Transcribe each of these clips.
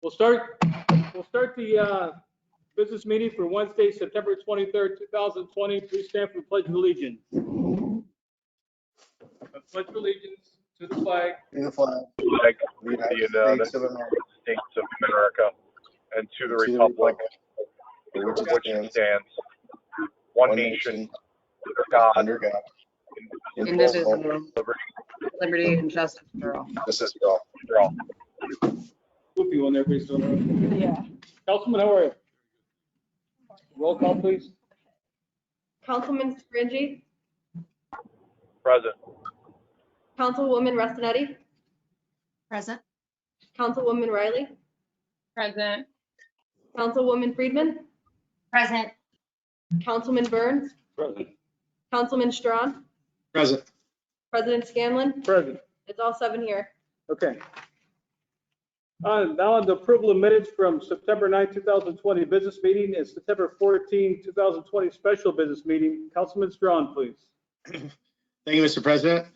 We'll start the business meeting for Wednesday, September 23rd, 2020. Please stand for the Pledge of Allegiance. I pledge allegiance to the flag. To the flag. Of the United States of America, and to the republic for which it stands, one nation, under God, indivisible, liberty and justice for all. Justice for all. Whoopie when everybody's doing it. Yeah. Councilman, how are you? Roll call, please. Councilman Scaringi, Present. Councilwoman Restinetti, Present. Councilwoman Riley, Present. Councilwoman Friedman, Present. Councilman Burns, Present. Councilman Strawn, Present. President Scanlon. Present. It's all 7 here. Okay. Now on the approval of minutes from September 9, 2020 business meeting and September 14, 2020 special business meeting. Councilman Strawn, please. Thank you, Mr. President.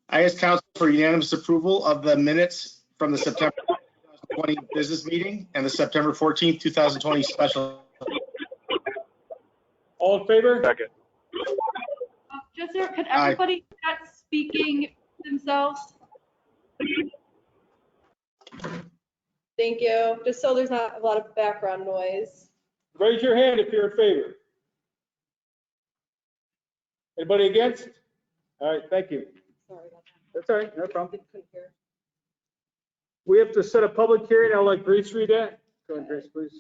I ask council for unanimous approval of the minutes from the September 2020 business meeting and the September 14th, 2020 special. All in favor? Second. Just there, could Aye. everybody start speaking themselves? Thank you. Just so there's not a lot of background noise. Raise your hand if you're in favor. Anybody against? All right, thank you. Sorry about That's all right, no problem. that. Couldn't hear. We have to set a public hearing. I'll let Grace read that. Go ahead, Grace, please.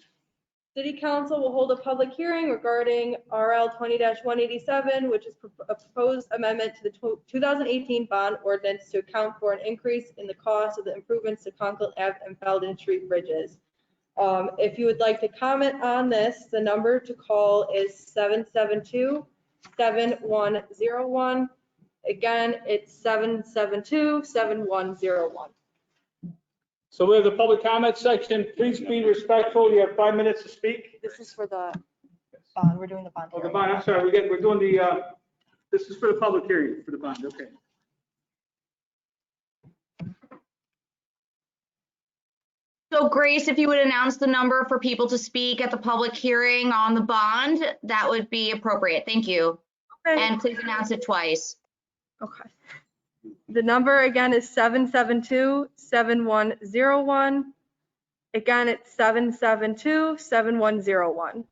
City Council will hold a public hearing regarding RL 20-187, which is a proposed amendment to the 2018 bond ordinance to account for an increase in the cost of the improvements to Conkle Ave and Felden Street bridges. If you would like to comment on this, the number to call is 772-7101. Again, it's 772-7101. So we have the public comment section. Please be respectful. You have 5 minutes to speak. This is for the bond. We're doing the bond. Oh, the hearing. bond, I'm sorry, we're doing the, this is for the public hearing for the bond, okay. So Grace, if you would announce the number for people to speak at the public hearing on the bond, that would be appropriate. Thank you. Okay. And please announce it twice. Okay. The number again is 772-7101. Again, it's 772-7101.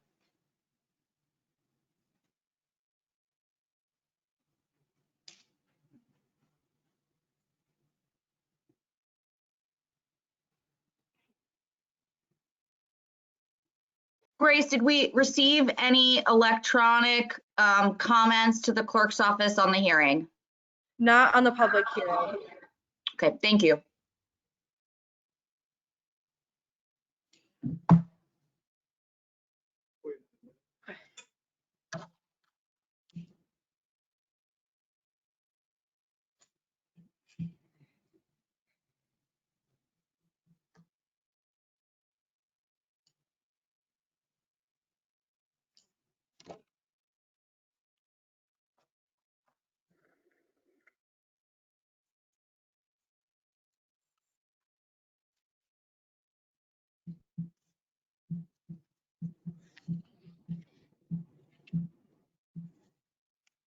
Grace, did we receive any electronic comments to the clerk's office on the hearing? Not on the public hearing. Okay, thank you.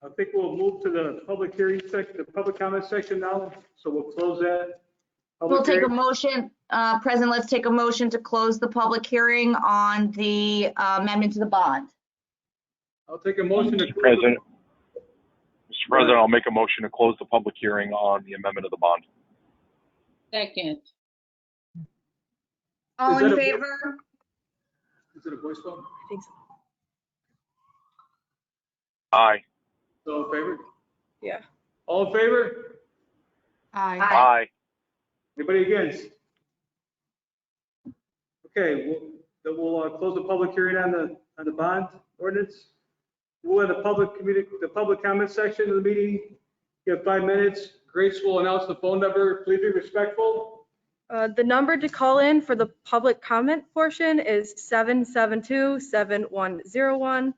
I think we'll move to the public hearing section, the public comment section now. So we'll close that. public We'll take a hearing. motion, President, let's take a motion to close the public hearing on the amendment to the bond. I'll take a motion to. Mr. President, I'll make a motion to close the public hearing on the amendment of the bond. Second. All Is in that a- favor? Is it a voice vote? I think so. Aye. All in favor? Yeah. All in favor? Aye. Anybody against? Okay, we'll close the public hearing on the bond ordinance. We'll have the public comment section of the meeting. You have 5 minutes. Grace will announce the phone number. Please be respectful. The number to call in for the public comment portion is 772-7101.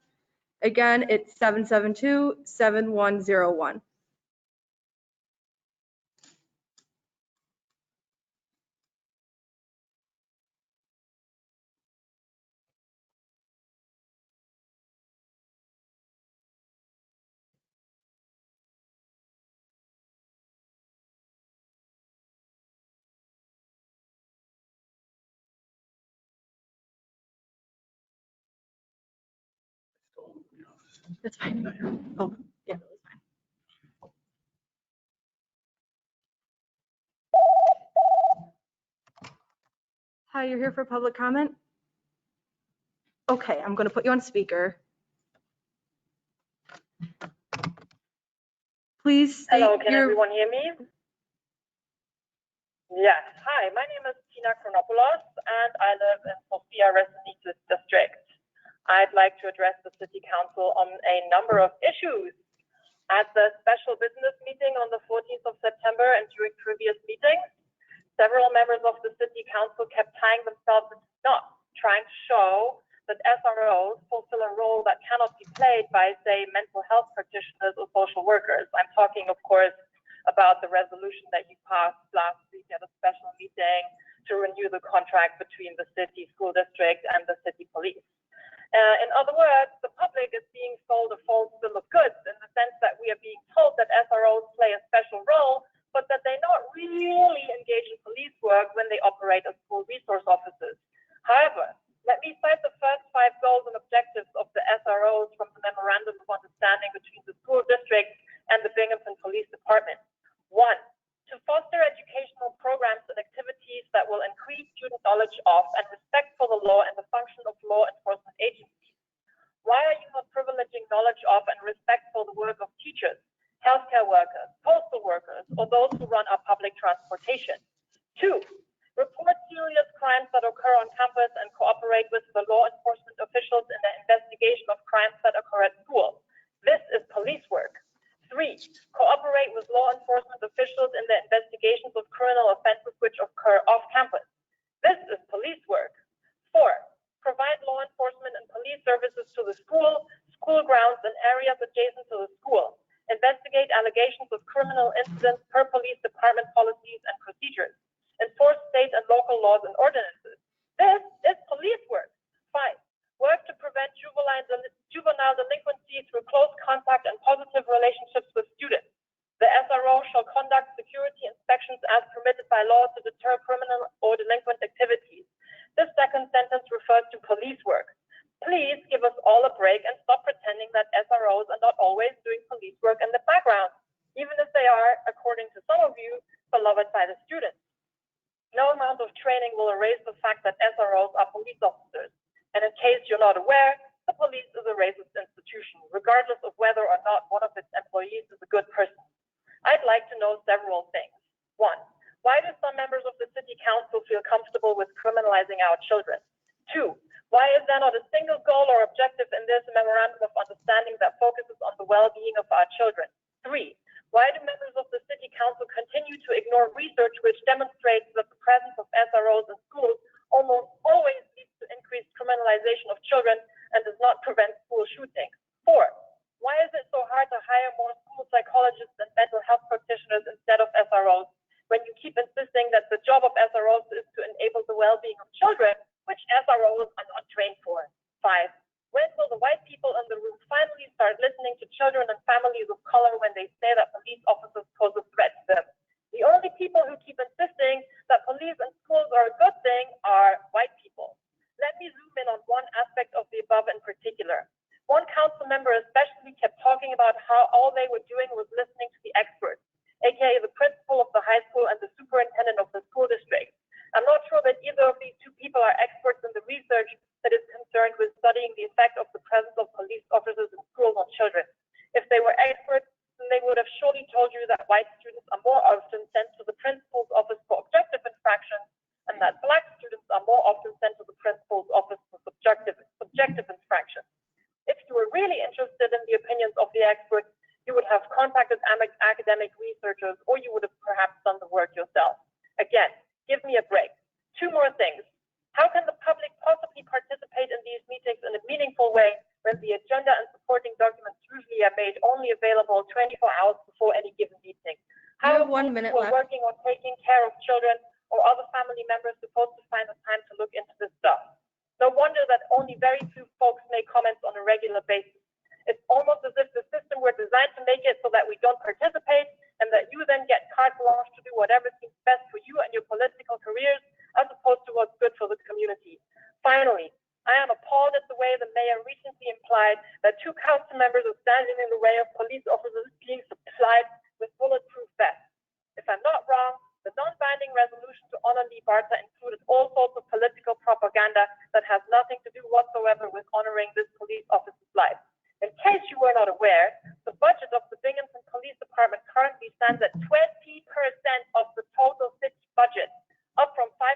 Again, it's 772-7101. That's fine. Oh, yeah, that's fine. Hi, you're here for public comment? Okay, I'm going to put you on speaker. Please state Hello, can your... everyone hear me? Yes. Hi, my name is Tina Chronopoulos, and I live in Sofia Resnices district. I'd like to address the City Council on a number of issues. At the special business meeting on the 14th of September and during previous meetings, several members of the City Council kept tying themselves into knots, trying to show that SROs fulfill a role that cannot be played by, say, mental health practitioners or social workers. I'm talking, of course, about the resolution that you passed last week at a special meeting to renew the contract between the city school district and the city police. In other words, the public is being sold a false bill of goods in the sense that we are being told that SROs play a special role, but that they not really engage in police work when they operate as school resource officers. However, let me cite the first 5 goals and objectives of the SROs from the Memorandum of Understanding between the school district and the Binghamton Police Department. 1, to foster educational programs and activities that will increase student knowledge of and respect for the law and the function of law enforcement agencies. Why are you not privileging knowledge of and respect for the work of teachers, healthcare workers, postal workers, or those who run our public transportation? 2, report serious crimes that occur on campus and cooperate with the law enforcement officials in the investigation of crimes that occur at school. This is police work. 3, cooperate with law enforcement officials in the investigations of criminal offenses which occur off campus. This is police work. 4, provide law enforcement and police services to the school, school grounds, and areas adjacent to the school. Investigate allegations of criminal incidents per police department policies and procedures. Enforce state and local laws and ordinances. This is police work. 5, work to prevent juvenile delinquency through close contact and positive relationships with students. The SRO shall conduct security inspections as permitted by law to deter criminal or delinquent activities. This second sentence refers to police work. Please give us all a break and stop pretending that SROs are not always doing police work in the background, even if they are, according to some of you, beloved by the students. No amount of training will erase the fact that SROs are police officers. And in case you're not aware, the police is a racist institution, regardless of whether or not one of its employees is a good person. I'd like to know several things. 1, why do some members of the City Council feel comfortable with criminalizing our children? 2, why is there not a single goal or objective in this Memorandum of Understanding that focuses on the well-being of our children? 3, why do members of the City Council continue to ignore research which demonstrates that the presence of SROs in schools almost always leads to increased criminalization of children and does not prevent school shootings? 4, why is it so hard to hire more school psychologists and mental health practitioners instead of SROs when you keep insisting that the job of SROs is to enable the well-being of children, which SROs are not trained for? 5, when will the white people in the room finally start listening to children and families of color when they say that police officers pose a threat to them? The only people who keep insisting that police and schools are a good thing are white people. Let me zoom in on one aspect of the above in particular. One council member especially kept talking about how all they were doing was listening to the experts, aka the principal of the high school and the superintendent of the school district. I'm not sure that either of these two people are experts in the research that is concerned with studying the effect of the presence of police officers in schools on children. If they were experts, then they would have surely told you that white students are more often sent to the principal's office for objective infractions and that black students are more often sent to the principal's office for subjective infractions. If you were really interested in the opinions of the experts, you would have contacted academic researchers, or you would have perhaps done the work yourself. Again, give me a break. 2 more things. How can the public possibly participate in these meetings in a meaningful way when the agenda and supporting documents usually are made only available 24 hours before any given meeting? You How have 1 minute are left. working on taking care of children or other family members supposed to find the time to look into this stuff? No wonder that only very few folks make comments on a regular basis. It's almost as if the system were designed to make it so that we don't participate and that you then get carte blanche to do whatever seems best for you and your political careers as opposed to what's good for the community. Finally, I am appalled at the way the mayor recently implied that 2 council members are standing in the way of police officers being supplied with bulletproof vests. If I'm not wrong, the non-binding resolution to honor Lee Barta included all sorts of political propaganda that has nothing to do whatsoever with honoring this police officer's life. In case you were not aware, the budget of the Binghamton Police Department currently stands at 20% of the total city budget, up from 5%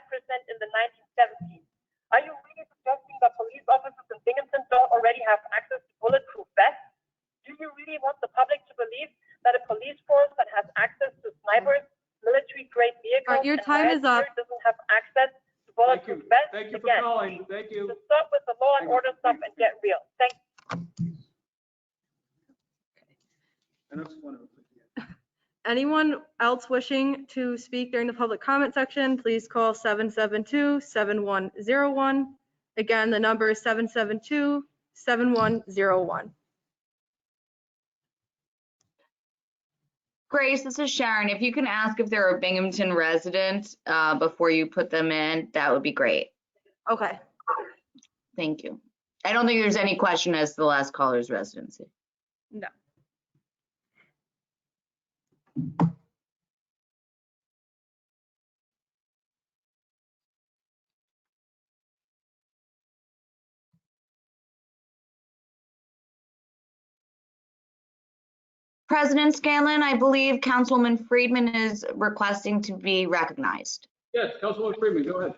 in the 1970s. Are you really suggesting that police officers in Binghamton don't already have access to bulletproof vests? Do you really want the public to believe that a police force that has access to snipers, military-grade vehicles, Your and time riot is up. gear doesn't have access to Thank you. bulletproof vests? Thank you for Again, calling. Thank you. to stop with the law and order stuff and get real. Thank you. Anyone else wishing to speak during the public comment section, please call 772-7101. Again, the number is 772-7101. Grace, this is Sharon. If you can ask if they're a Binghamton resident before you put them in, that would be great. Okay. Thank you. I don't think there's any question as to the last caller's residency. No. President Scanlon, I believe Councilwoman Friedman is requesting to be recognized. Yes, Councilwoman Freeman, go ahead.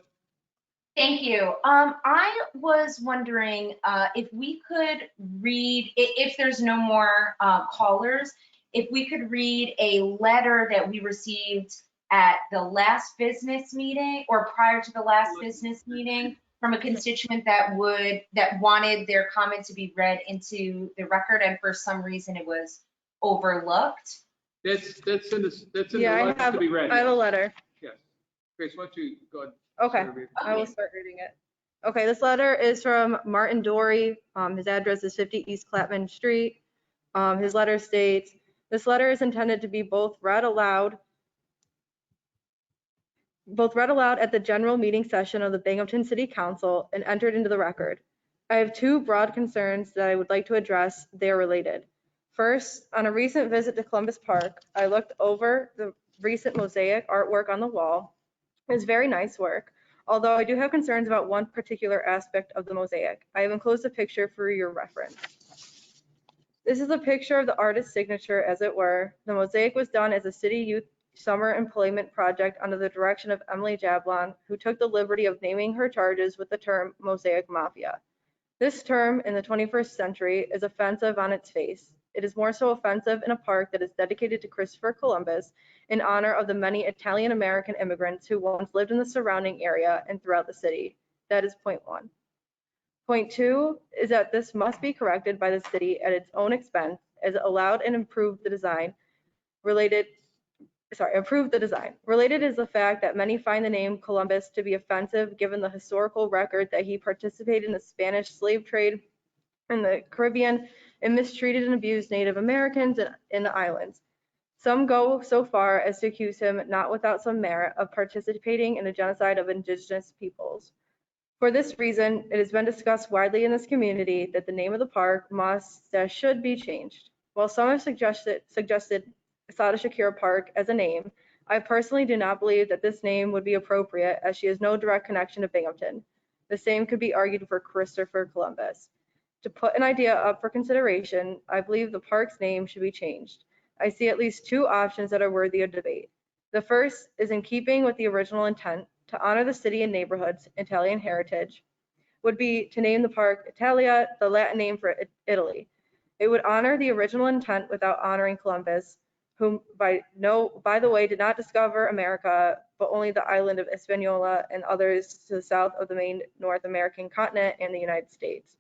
Thank you. I was wondering if we could read, if there's no more callers, if we could read a letter that we received at the last business meeting or prior to the last business meeting from a constituent that wanted their comment to be read into the record, and for some reason it was overlooked. That's in the Yeah, letter to be read. I have a letter. Yes. Grace, why don't you go ahead? Okay, I will start reading it. Okay, this letter is from Martin Dory. His address is 50 East Clapman Street. His letter states, this letter is intended to be both read aloud at the general meeting session of the Binghamton City Council and entered into the record. I have 2 broad concerns that I would like to address. They are related. First, on a recent visit to Columbus Park, I looked over the recent mosaic artwork on the wall. It's very nice work, although I do have concerns about one particular aspect of the mosaic. I have enclosed a picture for your reference. This is a picture of the artist's signature, as it were. The mosaic was done as a city youth summer employment project under the direction of Emily Jablon, who took the liberty of naming her charges with the term Mosaic Mafia. This term in the 21st century is offensive on its face. It is more so offensive in a park that is dedicated to Christopher Columbus in honor of the many Italian-American immigrants who once lived in the surrounding area and throughout the city. That is point 1. Point 2 is that this must be corrected by the city at its own expense as it allowed and improved the design. Related is the fact that many find the name Columbus to be offensive given the historical record that he participated in the Spanish slave trade in the Caribbean and mistreated and abused Native Americans in the islands. Some go so far as to accuse him, not without some merit, of participating in the genocide of indigenous peoples. For this reason, it has been discussed widely in this community that the name of the park should be changed. While some have suggested Sada Shakira Park as a name, I personally do not believe that this name would be appropriate, as she has no direct connection to Binghamton. The same could be argued for Christopher Columbus. To put an idea up for consideration, I believe the park's name should be changed. I see at least 2 options that are worthy of debate. The first is in keeping with the original intent to honor the city and neighborhood's Italian heritage, would be to name the park Italia, the Latin name for Italy. It would honor the original intent without honoring Columbus, whom by the way did not discover America, but only the island of Hispaniola and others to the south of the main North American continent and the United States.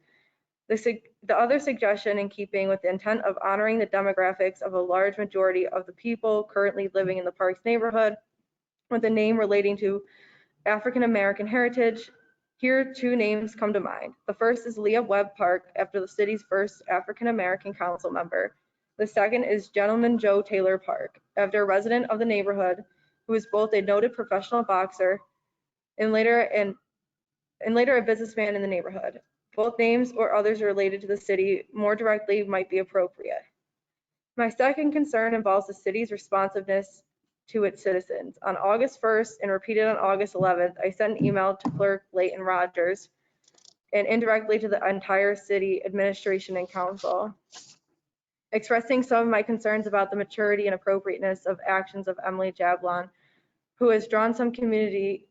The other suggestion, in keeping with the intent of honoring the demographics of a large majority of the people currently living in the park's neighborhood, with a name relating to African American heritage, here 2 names come to mind. The first is Leah Webb Park, after the city's first African American council member. The second is Gentleman Joe Taylor Park, after a resident of the neighborhood who is both a noted professional boxer and later a businessman in the neighborhood. both names or others related to the city more directly might be appropriate. My second concern involves the city's responsiveness to its citizens. On August 1st and repeated on August 11th, I sent an email to Clerk Leighton Rogers and indirectly to the entire city administration and council, expressing some of my concerns about the maturity and appropriateness of actions of Emily Jablon, who has drawn some community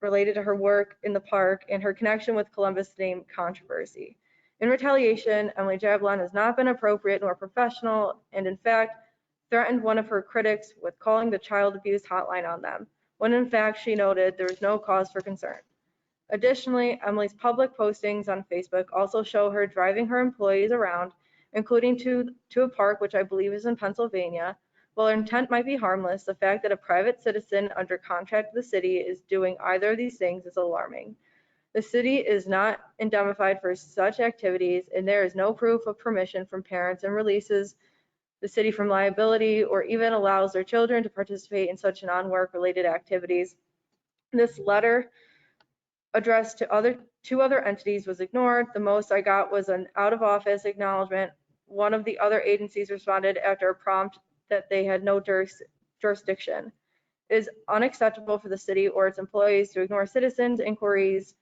related to her work in the park and her connection with Columbus name controversy. In retaliation, Emily Jablon has not been appropriate nor professional, and in fact, threatened one of her critics with calling the child abuse hotline on them, when in fact she noted there was no cause for concern. Additionally, Emily's public postings on Facebook also show her driving her employees around, including to a park which I believe is in Pennsylvania. While her intent might be harmless, the fact that a private citizen under contract with the city is doing either of these things is alarming. The city is not indemnified for such activities, and there is no proof of permission from parents and releases the city from liability or even allows their children to participate in such non-work related activities. This letter addressed to two other entities was ignored. The most I got was an out of office acknowledgement. One of the other agencies responded after a prompt that they had no jurisdiction. It is unacceptable for the city or its employees to ignore citizens' inquiries,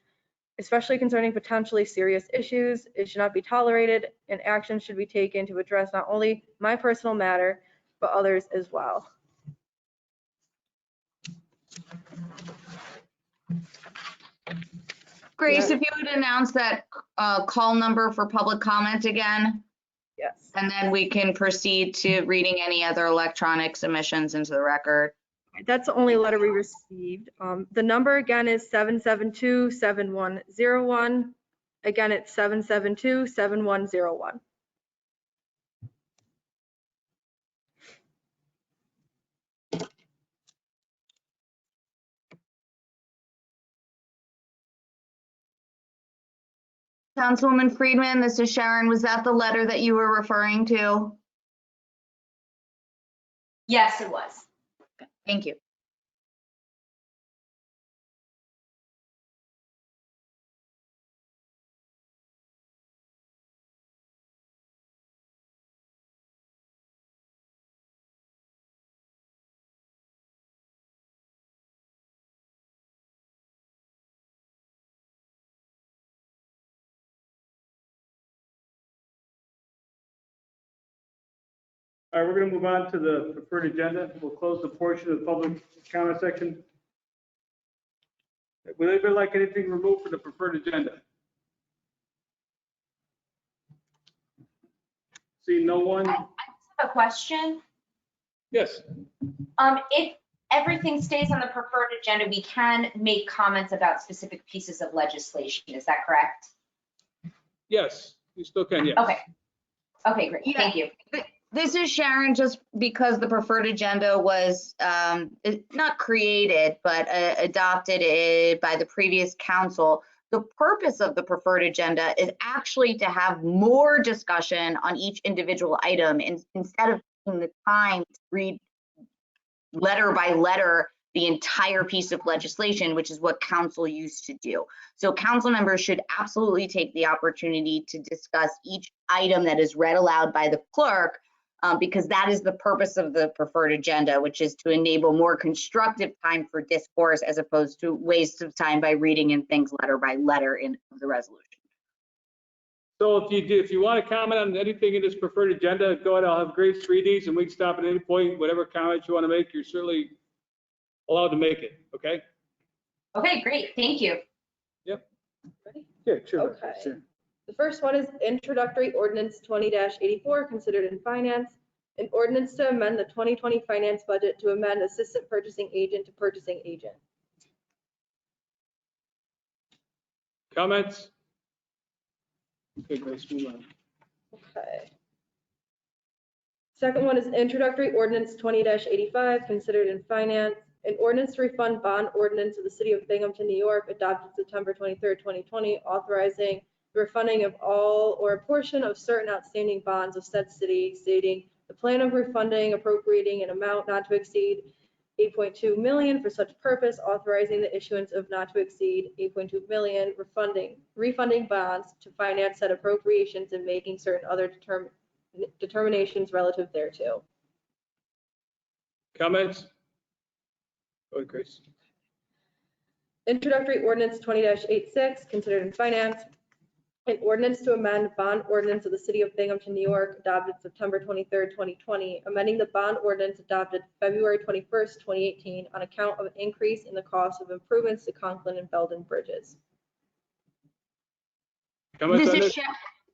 especially concerning potentially serious issues. It should not be tolerated, and action should be taken to address not only my personal matter, but others as well. Grace, if you would announce that call number for public comment again, Yes. and then we can proceed to reading any other electronic submissions into the record. That's the only letter we received. The number again is 772-7101. Again, it's 772-7101. Councilwoman Friedman, this is Sharon. Was that the letter that you were referring to? Yes, it was. Thank you. All right, we're going to move on to the preferred agenda. We'll close the portion of the public comment section. Would anybody like anything removed from the preferred agenda? See no one? I have a question. Yes. If everything stays on the preferred agenda, we can make comments about specific pieces of legislation. Is that correct? Yes, you still can, yes. Okay. Okay, great. Yeah. Thank you. This is Sharon, just because the preferred agenda was not created, but adopted by the previous council. The purpose of the preferred agenda is actually to have more discussion on each individual item instead of taking the time to read letter by letter the entire piece of legislation, which is what council used to do. So council members should absolutely take the opportunity to discuss each item that is read aloud by the clerk, because that is the purpose of the preferred agenda, which is to enable more constructive time for discourse as opposed to waste of time by reading in things letter by letter in the resolution. So if you want to comment on anything in this preferred agenda, go ahead. I'll have Grace read these and we can stop at any point. Whatever comments you want to make, you're certainly allowed to make it, okay? Okay, great. Thank you. Yep. Ready? Yeah, sure. Okay. Sure. The first one is introductory ordinance 20-84, considered in finance. An ordinance to amend the 2020 finance budget to amend assistant purchasing agent to purchasing agent. Comments? Okay, Grace, move on. Okay. Second one is introductory ordinance 20-85, considered in finance. An ordinance to refund bond ordinance of the city of Binghamton, New York, adopted September 23rd, 2020, authorizing the refunding of all or a portion of certain outstanding bonds of said city, stating the plan of refunding appropriating an amount not to exceed 8.2 million for such purpose, authorizing the issuance of not to exceed 8.2 million, refunding bonds to finance said appropriations and making certain other determinations relative thereto. Comments? Go ahead, Grace. Introductory ordinance 20-86, considered in finance. An ordinance to amend bond ordinance of the city of Binghamton, New York, adopted September 23rd, 2020, amending the bond ordinance adopted February 21st, 2018, on account of an increase in the cost of improvements to Conklin and Belden bridges. Comments on This is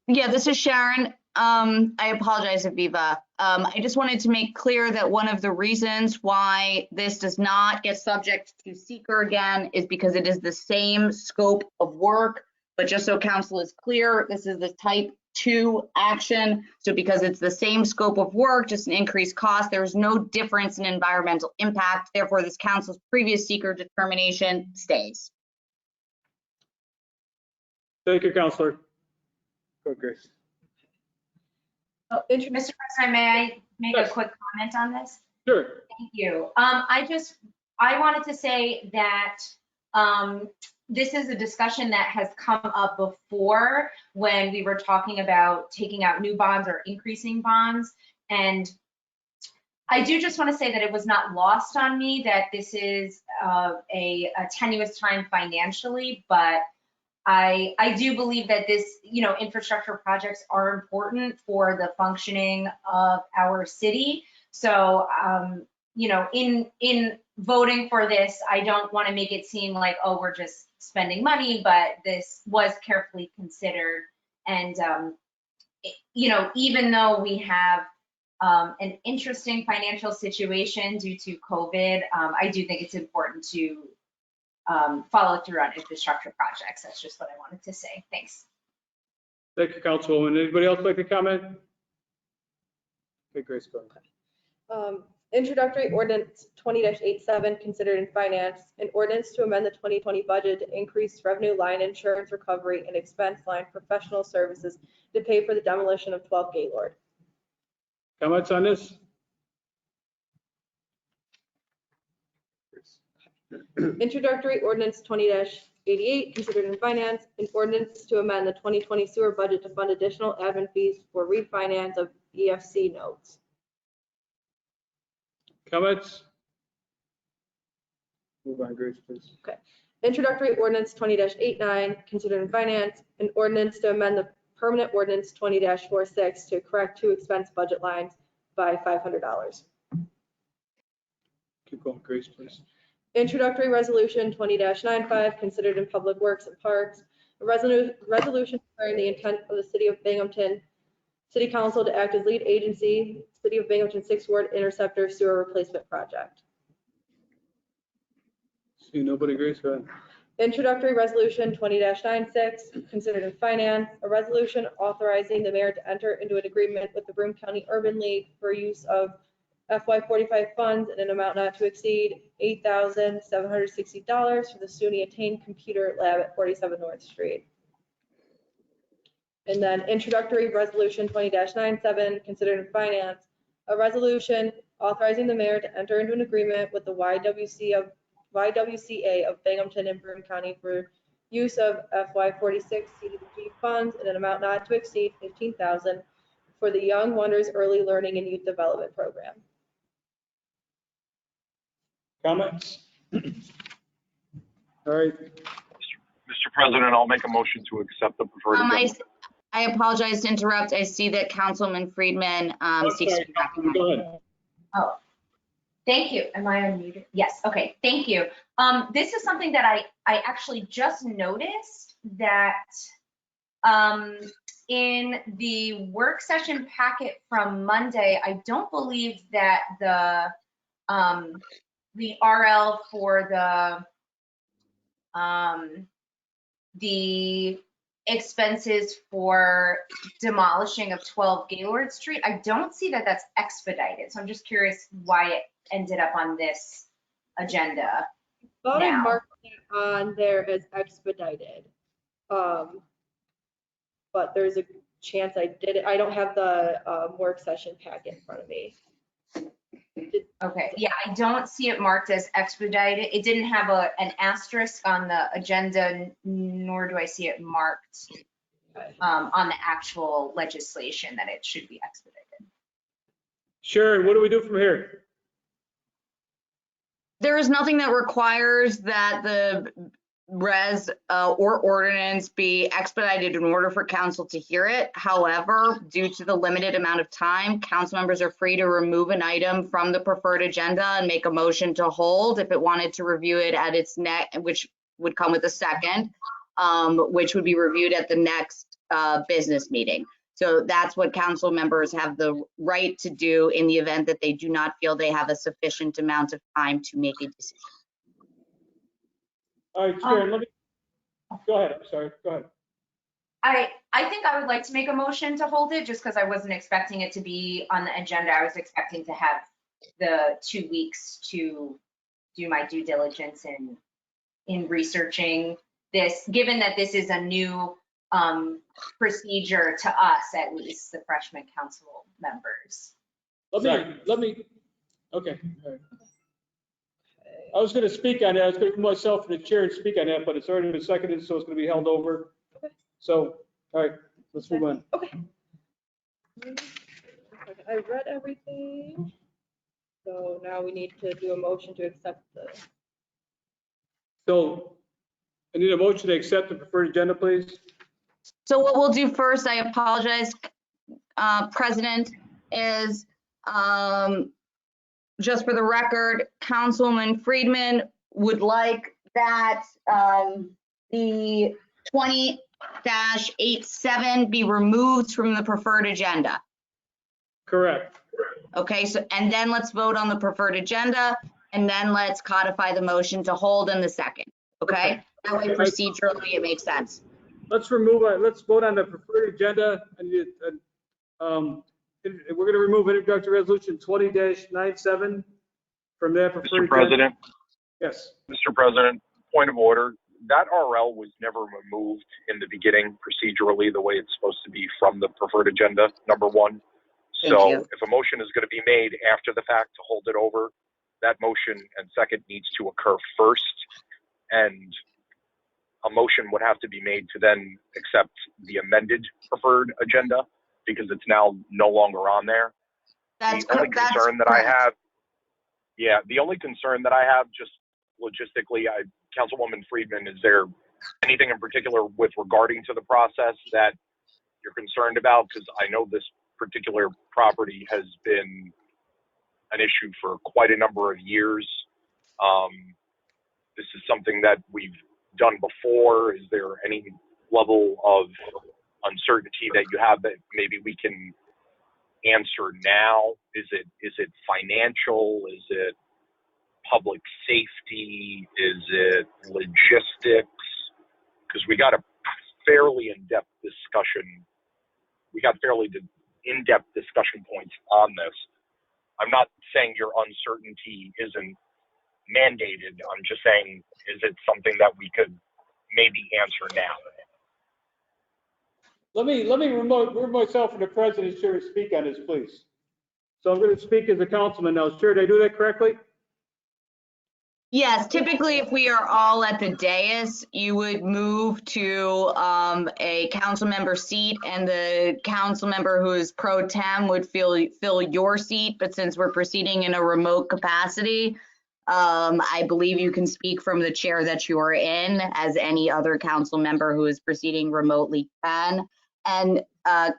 this? this is Sharon. I apologize, Aviva. I just wanted to make clear that one of the reasons why this does not get subject to seeker again is because it is the same scope of work. But just so council is clear, this is the type 2 action. So because it's the same scope of work, just an increased cost, there is no difference in environmental impact. Therefore, this council's previous seeker determination stays. Thank you, Counselor. Go ahead, Grace. Oh, Mr. President, may I make a quick comment on this? Sure. Thank you. I wanted to say that this is a discussion that has come up before when we were talking about taking out new bonds or increasing bonds. And I do just want to say that it was not lost on me that this is a tenuous time financially, but I do believe that this, infrastructure projects are important for the functioning of our city. So, in voting for this, I don't want to make it seem like, oh, we're just spending money, but this was carefully considered. And, even though we have an interesting financial situation due to COVID, I do think it's important to follow through on infrastructure projects. That's just what I wanted to say. Thanks. Thank you, Councilwoman. Anybody else like to comment? Okay, Grace, go ahead. Introductory ordinance 20-87, considered in finance, an ordinance to amend the 2020 budget to increase revenue line insurance recovery and expense line professional services to pay for the demolition of 12 Gaylord. Comments on this? Introductory ordinance 20-88, considered in finance, an ordinance to amend the 2020 sewer budget to fund additional admin fees for refinance of EFC notes. Comments? Move on, Grace, please. Okay. Introductory ordinance 20-89, considered in finance, an ordinance to amend the permanent ordinance 20-46 to correct 2 expense budget lines by $500. Keep going, Grace, please. Introductory resolution 20-95, considered in public works and parks, a resolution declaring the intent of the city of Binghamton City Council to act as lead agency, City of Binghamton 6th Ward Interceptor Sewer Replacement Project. See nobody, Grace, go ahead. Introductory resolution 20-96, considered in finance, a resolution authorizing the mayor to enter into an agreement with the Broome County Urban League for use of FY45 funds in an amount not to exceed $8,760 for the SUNY Attain Computer Lab at 47 North Street. And then introductory resolution 20-97, considered in finance, a resolution authorizing the mayor to enter into an agreement with the YWCA of Binghamton and Broome County for use of FY46 CDBG funds in an amount not to exceed $15,000 for the Young Wonders Early Learning and Youth Development Program. Comments? All right. Mr. President, I'll make a motion to accept the preferred agenda. I apologize to interrupt. I see that Councilman Friedman seeks to be back on. Go ahead. Oh, thank you. Am I unmuted? Yes. Okay. Thank you. This is something that I actually just noticed that in the work session packet from Monday, I don't believe that the RL for the expenses for demolishing of 12 Gaylord Street, I don't see that that's expedited. So I'm just curious why it ended up on this agenda. Thought I now. marked it on there as expedited. But there's a chance I did it. I don't have the work session packet in front of me. Okay, yeah, I don't see it marked as expedited. It didn't have an asterisk on the agenda, nor do I see it marked on the actual legislation that it should be expedited. Sharon, what do we do from here? There is nothing that requires that the res or ordinance be expedited in order for council to hear it. However, due to the limited amount of time, council members are free to remove an item from the preferred agenda and make a motion to hold if it wanted to review it at its next, which would come with a second, which would be reviewed at the next business meeting. So that's what council members have the right to do in the event that they do not feel they have a sufficient amount of time to make a decision. All right, Sharon, let me, go ahead, I'm sorry, go ahead. I think I would like to make a motion to hold it just because I wasn't expecting it to be on the agenda. I was expecting to have the 2 weeks to do my due diligence in researching this, given that this is a new procedure to us, at least the freshman council members. Let me, okay. All right. I was going to speak on that. I was going to put myself in the chair and speak on that, but it's already been seconded, so it's going to be held over. So, all right, let's move on. Okay. I read everything. So now we need to do a motion to accept the. So I need a motion to accept the preferred agenda, please. So what we'll do first, I apologize, President, is just for the record, Councilwoman Friedman would like that the 20-87 be removed from the preferred agenda. Correct. Okay, so, and then let's vote on the preferred agenda, and then let's codify the motion to hold in the second, okay? That way procedurally it makes sense. Let's remove, let's vote on the preferred agenda. And we're going to remove introductory resolution 20-97 from that preferred Mr. agenda. President, Yes. Mr. President, point of order. That RL was never removed in the beginning procedurally the way it's supposed to be from the preferred agenda, number one. Thank So you. if a motion is going to be made after the fact to hold it over, that motion and second needs to occur first. And a motion would have to be made to then accept the amended preferred agenda because it's now no longer on there. That's The only correct. concern that I have, the only concern that I have just logistically, Councilwoman Friedman, is there anything in particular with regarding to the process that you're concerned about? Because I know this particular property has been an issue for quite a number of years. This is something that we've done before. Is there any level of uncertainty that you have that maybe we can answer now? Is it financial? Is it public safety? Is it logistics? Because we got a fairly in-depth discussion. We got fairly in-depth discussion points on this. I'm not saying your uncertainty isn't mandated. I'm just saying, is it something that we could maybe answer now? Let me remove myself from the president's chair to speak on this, please. So I'm going to speak as a councilman now. Chair, did I do that correctly? Yes, typically if we are all at the dais, you would move to a council member seat and the council member who is pro tem would fill your seat. But since we're proceeding in a remote capacity, I believe you can speak from the chair that you are in, as any other council member who is proceeding remotely can. And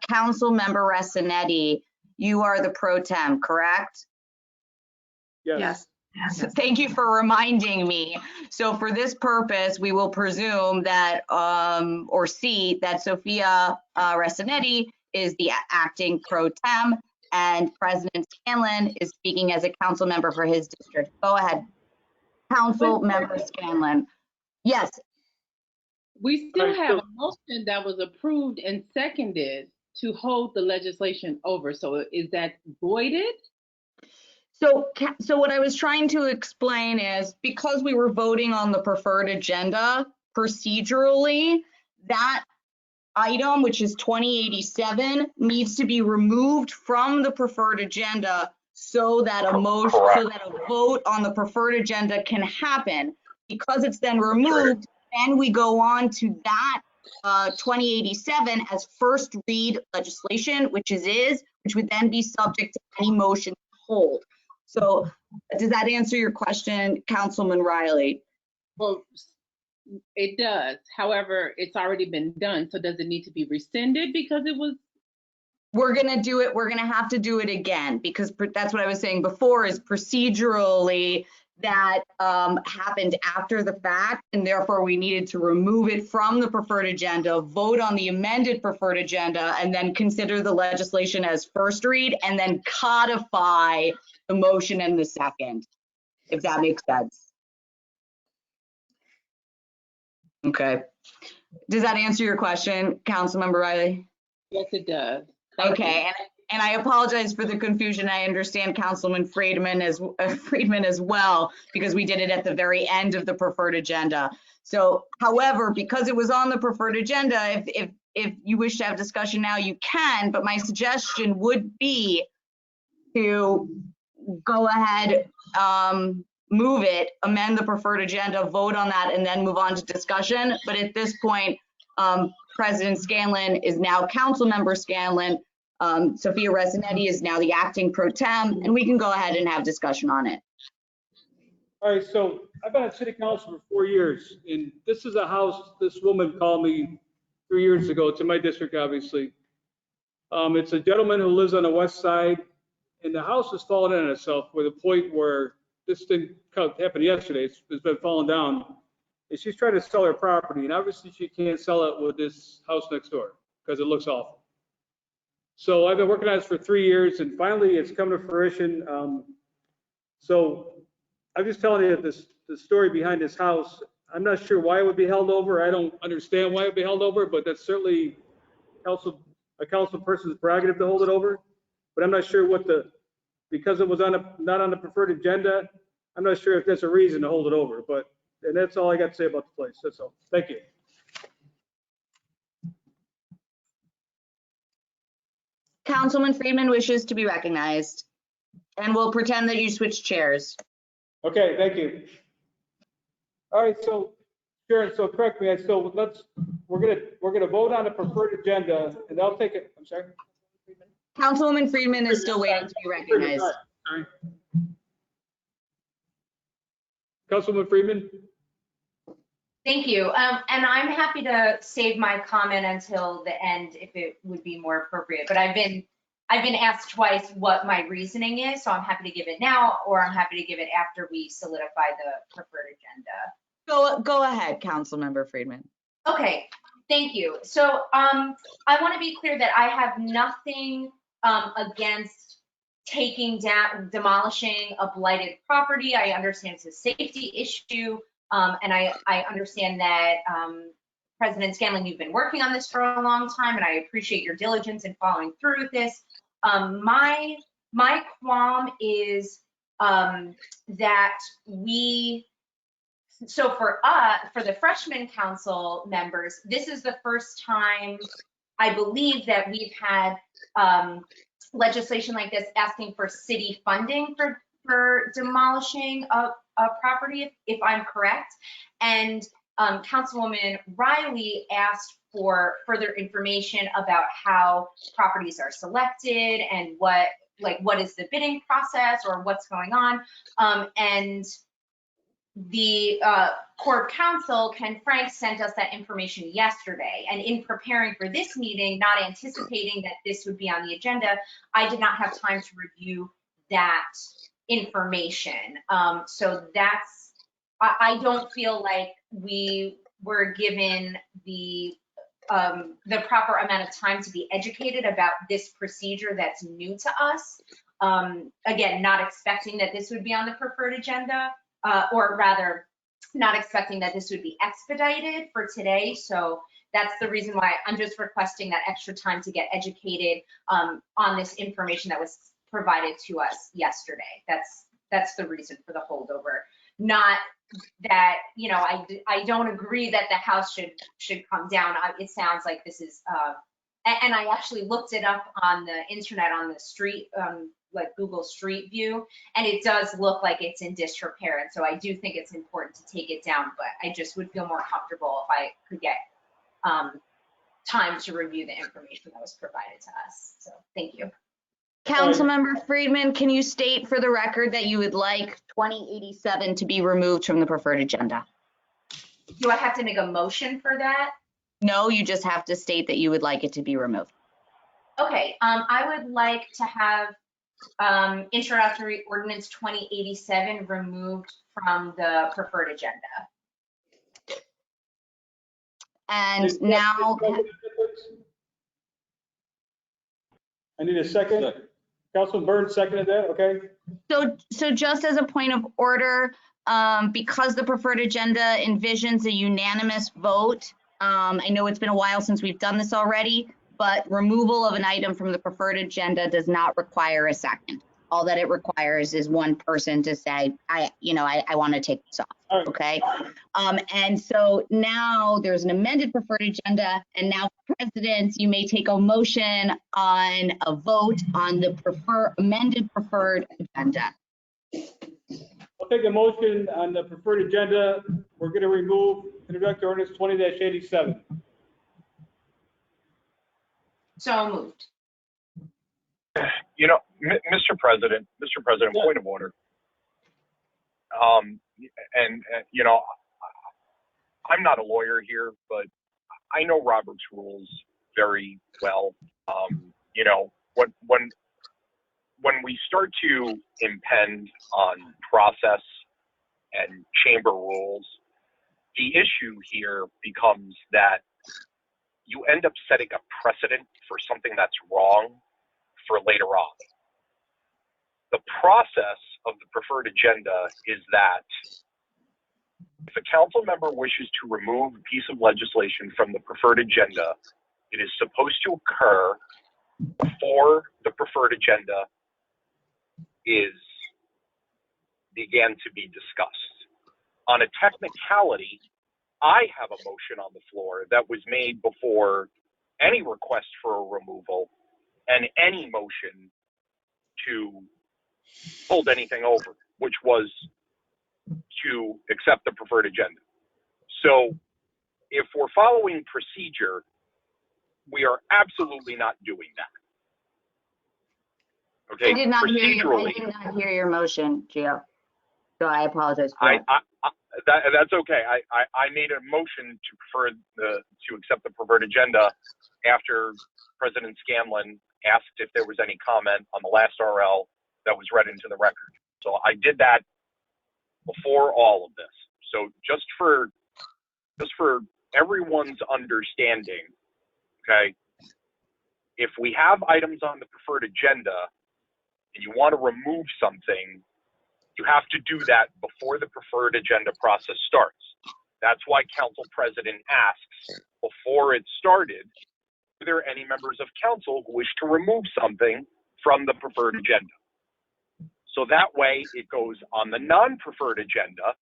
Council Member Ressinetti, you are the pro tem, correct? Yes. Thank you for reminding me. So for this purpose, we will presume that, or see that Sophia Ressinetti is the acting pro tem and President Scanlon is speaking as a council member for his district. Go ahead, Council Member Scanlon. Yes. We still have a motion that was approved and seconded to hold the legislation over. So is that voided? So what I was trying to explain is because we were voting on the preferred agenda procedurally, that item, which is 2087, needs to be removed from the preferred agenda so that a motion, so that a vote on the preferred agenda can happen. Because it's then removed, then we go on to that 2087 as first read legislation, which would then be subject to any motion to hold. So does that answer your question, Councilman Riley? Well, it does. However, it's already been done. So does it need to be rescinded because it was? We're going to do it. We're going to have to do it again because that's what I was saying before is procedurally that happened after the fact, and therefore we needed to remove it from the preferred agenda, vote on the amended preferred agenda, and then consider the legislation as first read, and then codify the motion and the second, if that makes sense. Okay. Does that answer your question, Councilmember Riley? Yes, it does. Thank you. Okay, and I apologize for the confusion. I understand Councilman Friedman as well, because we did it at the very end of the preferred agenda. So, however, because it was on the preferred agenda, if you wish to have discussion now, you can, but my suggestion would be to go ahead, move it, amend the preferred agenda, vote on that, and then move on to discussion. But at this point, President Scanlon is now Councilmember Scanlon. Sophia Resinetti is now the acting pro tem, and we can go ahead and have discussion on it. All right, so I've been on city council for 4 years, and this is a house, this woman called me 3 years ago. It's in my district, obviously. It's a gentleman who lives on the west side, and the house has fallen in on itself with a point where this thing happened yesterday. It's been falling down. And she's trying to sell her property, and obviously she can't sell it with this house next door because it looks awful. So I've been working on this for 3 years, and finally it's come to fruition. So I'm just telling you the story behind this house. I'm not sure why it would be held over. I don't understand why it would be held over, but that's certainly a council person's prerogative to hold it over. But I'm not sure because it was not on the preferred agenda, I'm not sure if that's a reason to hold it over. And that's all I got to say about the place. That's all. Thank you. Councilman Friedman wishes to be recognized, and we'll pretend that you switched chairs. Okay, thank you. All right, so Sharon, so correct me. So we're gonna vote on the preferred agenda, and I'll take it. I'm sorry. Councilwoman Friedman is still waiting to be recognized. Sorry. Councilwoman Friedman. Thank you. And I'm happy to save my comment until the end if it would be more appropriate. But I've been asked twice what my reasoning is, so I'm happy to give it now, or I'm happy to give it after we solidify the preferred agenda. Go ahead, Councilmember Friedman. Okay, thank you. So I want to be clear that I have nothing against taking down, demolishing a blighted property. I understand it's a safety issue. And I understand that, President Scanlon, you've been working on this for a long time, and I appreciate your diligence in following through with this. My qualm is that so for the freshman council members, this is the first time I believe that we've had legislation like this asking for city funding for demolishing a property, if I'm correct. And Councilwoman Riley asked for further information about how properties are selected and what is the bidding process or what's going on. And the Corp Counsel, Ken Frank, sent us that information yesterday. And in preparing for this meeting, not anticipating that this would be on the agenda, I did not have time to review that information. So I don't feel like we were given the proper amount of time to be educated about this procedure that's new to us. Again, not expecting that this would be on the preferred agenda, or rather not expecting that this would be expedited for today. So that's the reason why I'm just requesting that extra time to get educated on this information that was provided to us yesterday. That's the reason for the holdover. Not that, you know, I don't agree that the house should come down. It sounds like this is, and I actually looked it up on the internet on the street like Google Street View, and it does look like it's in disrepair. And so I do think it's important to take it down, but I just would feel more comfortable if I could get time to review the information that was provided to us. So thank you. Councilmember Friedman, can you state for the record that you would like 2087 to be removed from the preferred agenda? Do I have to make a motion for that? No, you just have to state that you would like it to be removed. Okay, I would like to have introductory ordinance 2087 removed from the preferred agenda. And now, I need a second. Councilman Burns seconded that, okay? so just as a point of order, because the preferred agenda envisions a unanimous vote, I know it's been a while since we've done this already, but removal of an item from the preferred agenda does not require a second. All that it requires is one person to say, I want to take this off, All right. okay? And so now there's an amended preferred agenda, and now President, you may take a motion on a vote on the amended preferred agenda. I'll take a motion on the preferred agenda. We're going to remove introductory ordinance 20-87. So moved. You know, Mr. President, Yeah. point of order. And you know, I'm not a lawyer here, but I know Robert's rules very well. You know, when we start to impend on process and chamber rules, the issue here becomes that you end up setting a precedent for something that's wrong for later on. The process of the preferred agenda is that if a council member wishes to remove a piece of legislation from the preferred agenda, it is supposed to occur before the preferred agenda began to be discussed. On a technicality, I have a motion on the floor that was made before any request for a removal and any motion to hold anything over, which was to accept the preferred agenda. So if we're following procedure, we are absolutely not doing that. Okay, I did not procedurally, hear your motion, Gio. So I apologize for that. that's okay. I made a motion to accept the preferred agenda after President Scanlon asked if there was any comment on the last RL that was read into the record. So I did that before all of this. So just for everyone's understanding, okay, if we have items on the preferred agenda and you want to remove something, you have to do that before the preferred agenda process starts. That's why Council President asks before it started, are there any members of council who wish to remove something from the preferred agenda? So that way it goes on the non-preferred agenda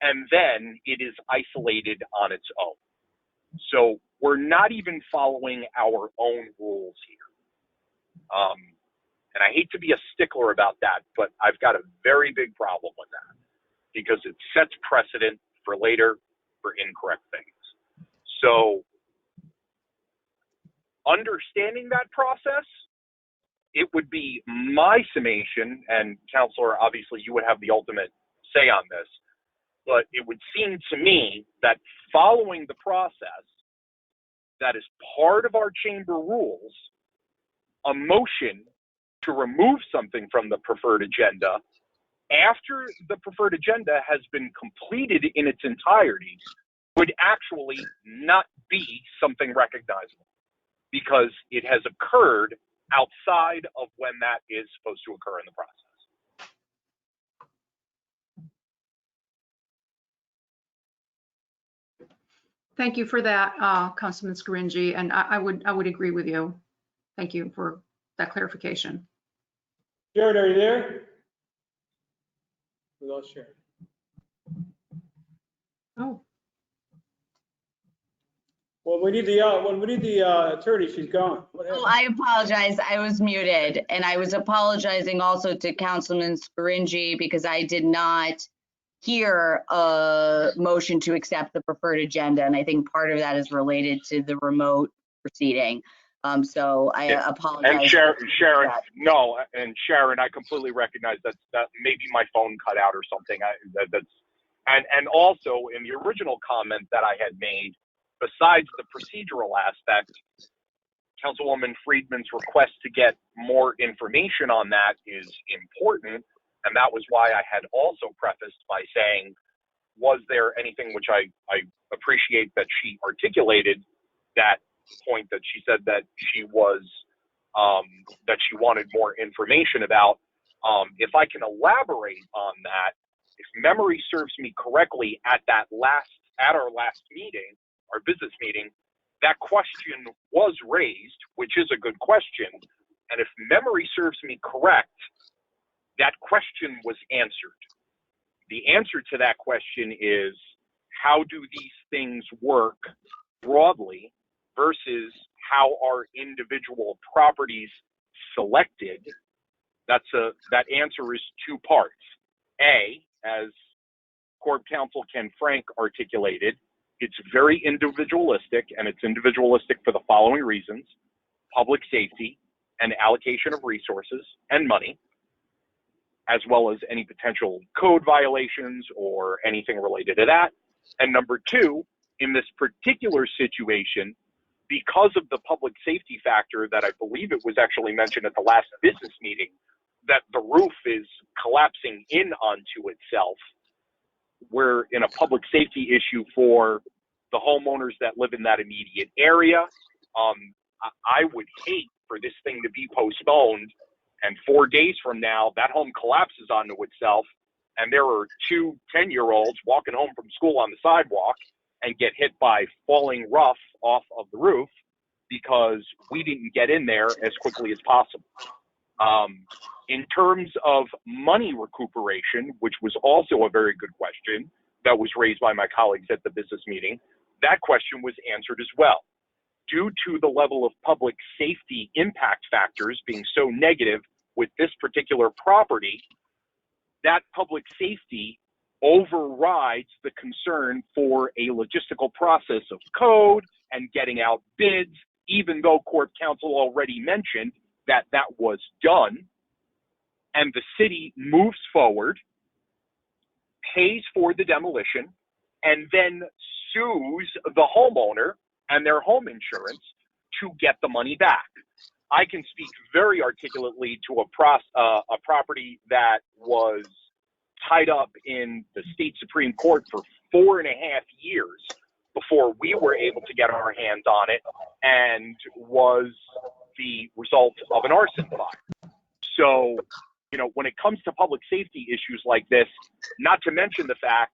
and then it is isolated on its own. So we're not even following our own rules here. And I hate to be a stickler about that, but I've got a very big problem with that because it sets precedent for later for incorrect things. So understanding that process, it would be my summation, and Counselor, obviously you would have the ultimate say on this, but it would seem to me that following the process that is part of our chamber rules, a motion to remove something from the preferred agenda after the preferred agenda has been completed in its entirety would actually not be something recognizable because it has occurred outside of when that is supposed to occur in the process. Thank you for that, Councilman Scaringi, and I would agree with you. Thank you for that clarification. Jared, are you there? We lost Sharon. Oh, Well, When we need the attorney, she's gone. What Oh, happened? I apologize. I was muted, and I was apologizing also to Councilman Scaringi because I did not hear a motion to accept the preferred agenda, and I think part of that is related to the remote proceeding. So I Yeah. apologize. And Sharon, no, and Sharon, I completely recognize that maybe my phone cut out or something. And also in the original comment that I had made, besides the procedural aspect, Councilwoman Friedman's request to get more information on that is important. And that was why I had also prefaced by saying, was there anything, which I appreciate that she articulated that point, that she said that she was, that she wanted more information about. If I can elaborate on that, if memory serves me correctly, at our last meeting, our business meeting, that question was raised, which is a good question. And if memory serves me correct, that question was answered. The answer to that question is, how do these things work broadly versus how are individual properties selected? That answer is two parts. A, as Corp Counsel Ken Frank articulated, it's very individualistic, and it's individualistic for the following reasons: public safety and allocation of resources and money, as well as any potential code violations or anything related to that. And number two, in this particular situation, because of the public safety factor that I believe it was actually mentioned at the last business meeting, that the roof is collapsing in onto itself, we're in a public safety issue for the homeowners that live in that immediate area. I would hate for this thing to be postponed, and 4 days from now, that home collapses onto itself, and there are two 10-year-olds walking home from school on the sidewalk and get hit by falling rough off of the roof because we didn't get in there as quickly as possible. In terms of money recuperation, which was also a very good question that was raised by my colleagues at the business meeting, that question was answered as well. Due to the level of public safety impact factors being so negative with this particular property, that public safety overrides the concern for a logistical process of code and getting out bids, even though Corp Counsel already mentioned that that was done. And the city moves forward, pays for the demolition, and then sues the homeowner and their home insurance to get the money back. I can speak very articulately to a property that was tied up in the state Supreme Court for 4.5 years before we were able to get our hands on it, and was the result of an arson fire. So, you know, when it comes to public safety issues like this, not to mention the fact,